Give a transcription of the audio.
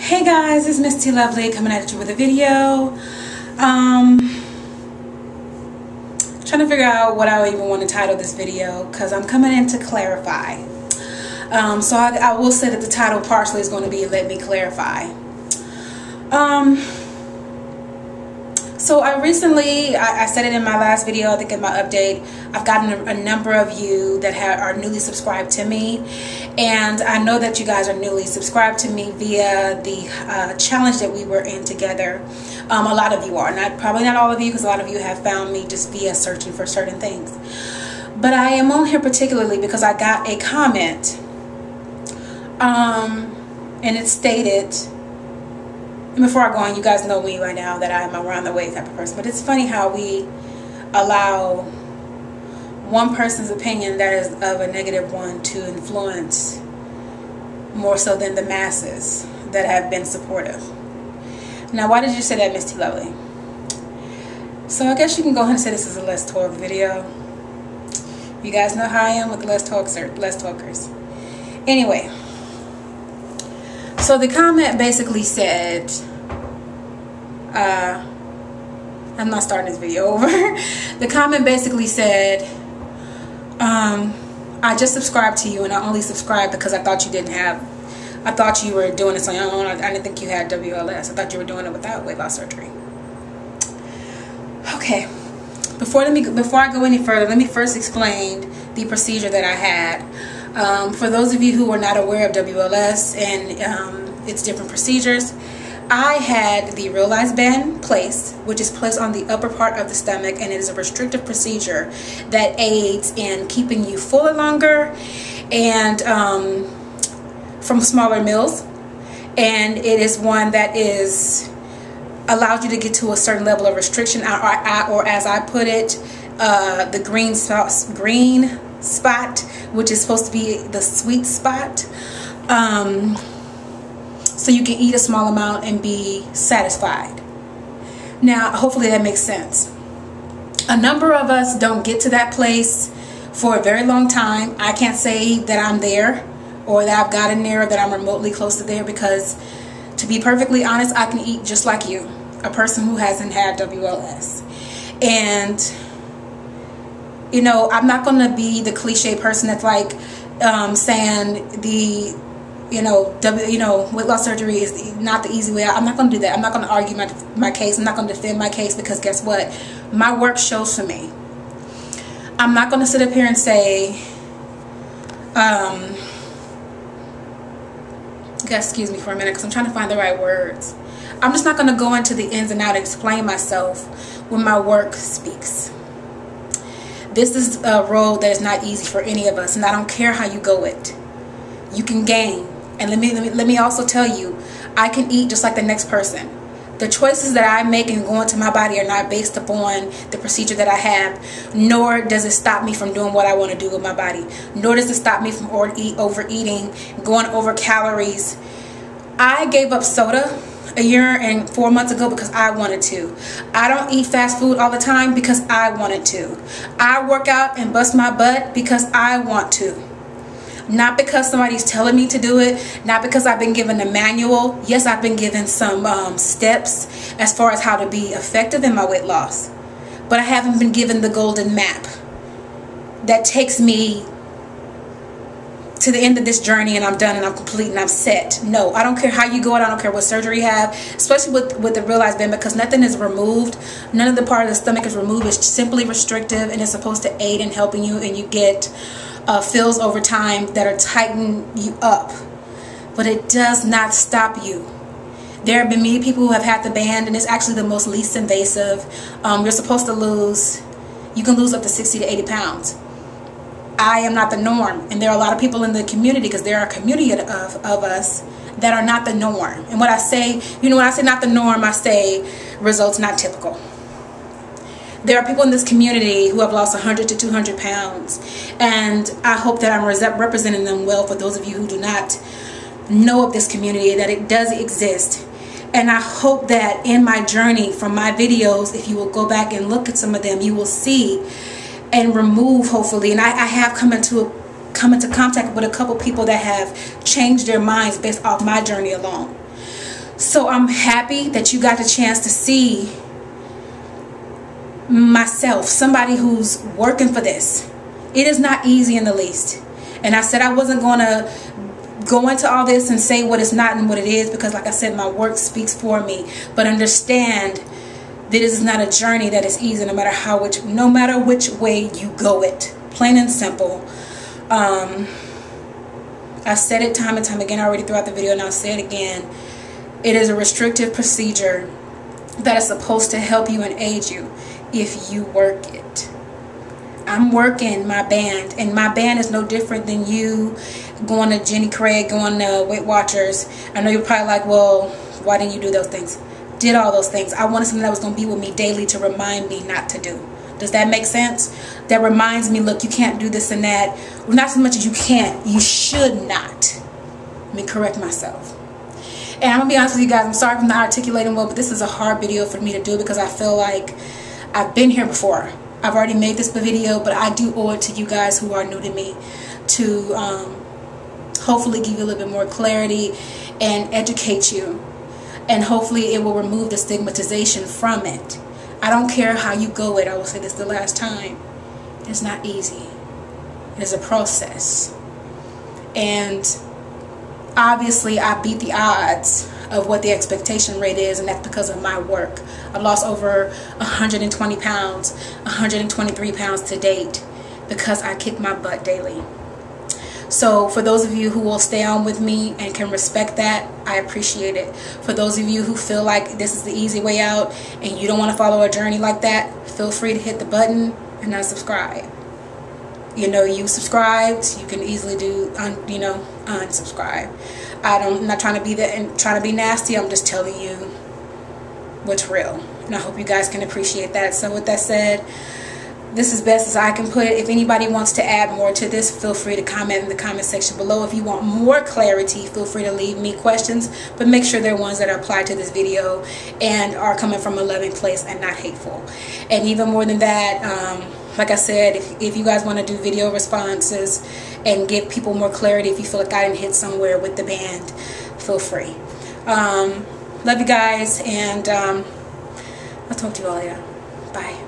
Hey guys, it's Miss T Lovely coming at you with a video. Trying to figure out what I even want to title this video because I'm coming in to clarify. So I will say that the title partially is going to be Let Me Clarify. So I recently, I said it in my last video, I think in my update, I've gotten a number of you that are newly subscribed to me. And I know that you guys are newly subscribed to me via the challenge that we were in together. A lot of you are, probably not all of you, because a lot of you have found me just via searching for certain things. But I am on here particularly because I got a comment. And it stated, and before I go on, you guys know me by now that I'm a around the way type of person. But it's funny how we allow one person's opinion that is of a negative one to influence more so than the masses that have been supportive. Now, why did you say that, Miss T Lovely? So I guess you can go ahead and say this is a Let's Talk video. You guys know how I am with the Let's Talkers. Anyway, so the comment basically said, I'm not starting this video over. The comment basically said, I just subscribed to you and I only subscribed because I thought I thought you were doing this on your own. I didn't think you had WLS. I thought you were doing it without weight loss surgery. Okay. Before I go any further, let me first explain the procedure that I had. For those of you who are not aware of WLS and its different procedures, I had the Realize band placed, which is placed on the upper part of the stomach, and it is a restrictive procedure that aids in keeping you fuller longer and from smaller meals. And it is one that allows you to get to a certain level of restriction, or as I put it, the green spot, which is supposed to be the sweet spot. So you can eat a small amount and be satisfied. Now, hopefully that makes sense. A number of us don't get to that place for a very long time. I can't say that I'm there or that I've gotten there or that I'm remotely close to there because, to be perfectly honest, I can eat just like you, a person who hasn't had WLS. And, you know, I'm not going to be the cliche person that's like saying weight loss surgery is not the easy way out. I'm not going to do that. I'm not going to argue my case. I'm not going to defend my case because guess what? My work shows for me. I'm not going to sit up here and say, excuse me for a minute because I'm trying to find the right words. I'm just not going to go into the ins and outs and explain myself when my work speaks. This is a road that is not easy for any of us, and I don't care how you go it. You can gain. And let me also tell you, I can eat just like the next person. The choices that I make and go into my body are not based upon the procedure that I have, nor does it stop me from doing what I want to do with my body, nor does it stop me from overeating, going over calories. I gave up soda a year and 4 months ago because I wanted to. I don't eat fast food all the time because I wanted to. I work out and bust my butt because I want to. Not because somebody's telling me to do it, not because I've been given a manual. Yes, I've been given some steps as far as how to be effective in my weight loss. But I haven't been given the golden map that takes me to the end of this journey and I'm done and I'm complete and I'm set. No, I don't care how you go out. I don't care what surgery you have, especially with the Realize band, because nothing is removed. None of the part of the stomach is removed. It's simply restrictive, and it's supposed to aid in helping you, and you get fills over time that are tighten you up, but it does not stop you. There have been many people who have had the band, and it's actually the most least invasive. You're supposed to you can lose up to 60 to 80 pounds. I am not the norm, and there are a lot of people in the community, because there are a community of us that are not the norm. And what I say, when I say not the norm, I say results not typical. There are people in this community who have lost 100 to 200 pounds, and I hope that I'm representing them well for those of you who do not know of this community, that it does exist. And I hope that in my journey from my videos, if you will go back and look at some of them, you will see and remove, hopefully. And I have come into contact with a couple people that have changed their minds based off my journey alone. So I'm happy that you got the chance to see myself, somebody who's working for this. It is not easy in the least. And I said I wasn't going to go into all this and say what it's not and what it is, because like I said, my work speaks for me. But understand that this is not a journey that is easy, no matter which way you go it. Plain and simple. I've said it time and time again already throughout the video, and I'll say it again. It is a restrictive procedure that is supposed to help you and aid you if you work it. I'm working my band, and my band is no different than you going to Jenny Craig, going to Weight Watchers. I know you're probably like, well, why didn't you do those things? Did all those things. I wanted something that was going to be with me daily to remind me not to do. Does that make sense? That reminds me, look, you can't do this and that. Well, not so much as you can't, you should not. Let me correct myself. And I'm going to be honest with you guys, I'm sorry if I'm not articulating well, but this is a hard video for me to do because I feel like I've been here before. I've already made this video, but I do owe it to you guys who are new to me to hopefully give you a little bit more clarity and educate you. And hopefully it will remove the stigmatization from it. I don't care how you go it. I will say this the last time. It's not easy. It is a process. And obviously I beat the odds of what the expectation rate is, and that's because of my work. I've lost over 120 pounds, 123 pounds to date because I kick my butt daily. So for those of you who will stay on with me and can respect that, I appreciate it. For those of you who feel like this is the easy way out and you don't want to follow a journey like that, feel free to hit the button and unsubscribe. You know, you subscribed, you can easily do unsubscribe. I'm not trying to be that and trying to be nasty. I'm just telling you what's real, and I hope you guys can appreciate that. So with that said, this is best as I can put it. If anybody wants to add more to this, feel free to comment in the comment section below. If you want more clarity, feel free to leave me questions, but make sure they're ones that are applied to this video and are coming from a loving place and not hateful. And even more than that, like I said, if you guys want to do video responses and give people more clarity, if you feel like I didn't hit somewhere with the band, feel free. Love you guys, and I'll talk to you all later. Bye.